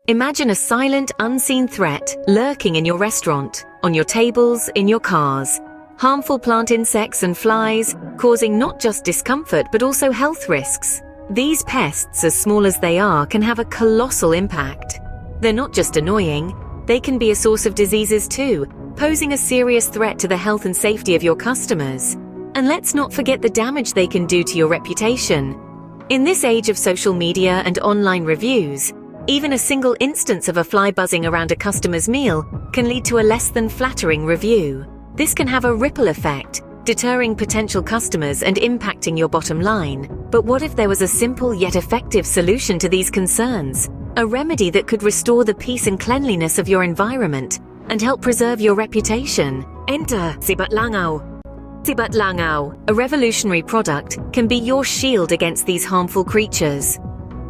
Imagine a silent, unseen threat lurking in your restaurant, on your tables, in your cars. Harmful plant insects and flies, causing not just discomfort but also health risks. These pests, as small as they are, can have a colossal impact. They're not just annoying, they can be a source of diseases too, posing a serious threat to the health and safety of your customers. And let's not forget the damage they can do to your reputation. In this age of social media and online reviews, even a single instance of a fly buzzing around a customer's meal can lead to a less than flattering review. This can have a ripple effect, deterring potential customers and impacting your bottom line. But what if there was a simple yet effective solution to these concerns? A remedy that could restore the peace and cleanliness of your environment and help preserve your reputation. Enter Sibat Langaw. Sibat Langaw, a revolutionary product, can be your shield against these harmful creatures.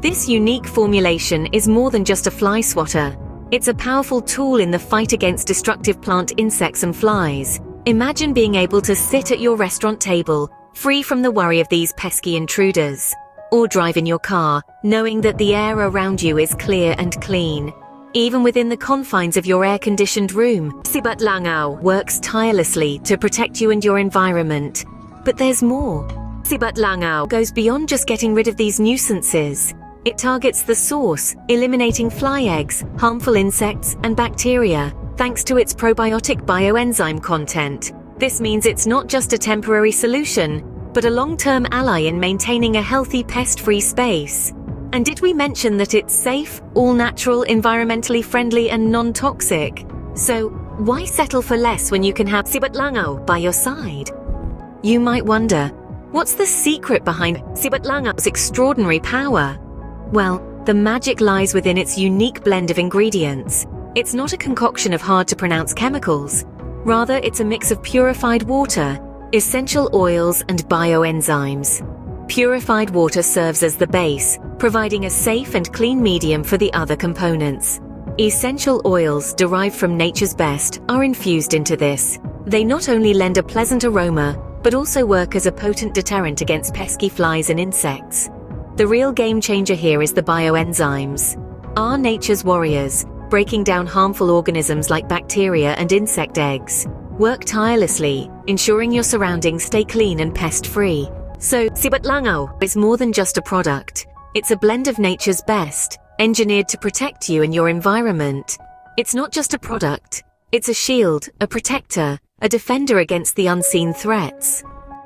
This unique formulation is more than just a fly swatter. It's a powerful tool in the fight against destructive plant insects and flies. Imagine being able to sit at your restaurant table, free from the worry of these pesky intruders. Or drive in your car, knowing that the air around you is clear and clean. Even within the confines of your air-conditioned room, Sibat Langaw works tirelessly to protect you and your environment. But there's more. Sibat Langaw goes beyond just getting rid of these nuisances. It targets the source, eliminating fly eggs, harmful insects, and bacteria, thanks to its probiotic bioenzyme content. This means it's not just a temporary solution, but a long-term ally in maintaining a healthy pest-free space. And did we mention that it's safe, all-natural, environmentally friendly, and non-toxic? So, why settle for less when you can have Sibat Langaw by your side? You might wonder, what's the secret behind Sibat Langaw's extraordinary power? Well, the magic lies within its unique blend of ingredients. It's not a concoction of hard-to-pronounce chemicals. Rather, it's a mix of purified water, essential oils, and bioenzymes. Purified water serves as the base, providing a safe and clean medium for the other components. Essential oils derived from nature's best are infused into this. They not only lend a pleasant aroma, but also work as a potent deterrent against pesky flies and insects. The real game changer here is the bioenzymes. Our nature's warriors, breaking down harmful organisms like bacteria and insect eggs. Work tirelessly, ensuring your surroundings stay clean and pest-free. So, Sibat Langaw is more than just a product. It's a blend of nature's best, engineered to protect you and your environment. It's not just a product. It's a shield, a protector, a defender against the unseen threats.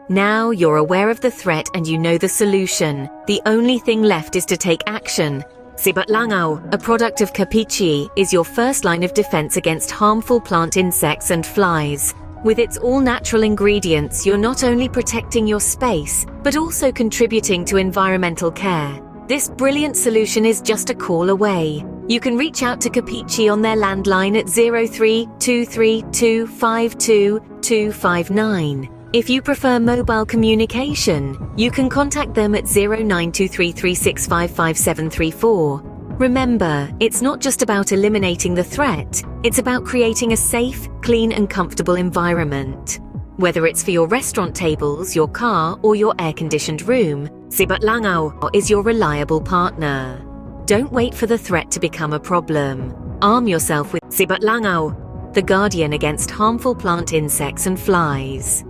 Now you're aware of the threat and you know the solution. The only thing left is to take action. Sibat Langaw, a product of Capici, is your first line of defense against harmful plant insects and flies. With its all-natural ingredients, you're not only protecting your space, but also contributing to environmental care. This brilliant solution is just a call away. You can reach out to Capici on their landline at 03-232-52-259. If you prefer mobile communication, you can contact them at 092336555734. Remember, it's not just about eliminating the threat, it's about creating a safe, clean and comfortable environment. Whether it's for your restaurant tables, your car or your air-conditioned room, Sibat Langaw is your reliable partner. Don't wait for the threat to become a problem. Arm yourself with Sibat Langaw, the guardian against harmful plant insects and flies.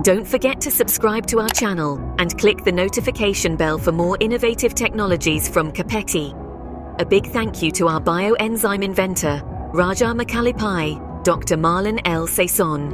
Don't forget to subscribe to our channel and click the notification bell for more innovative technologies from Capetti. A big thank you to our bioenzyme inventor, Raja Makalipai, Dr. Marlon L. Saison.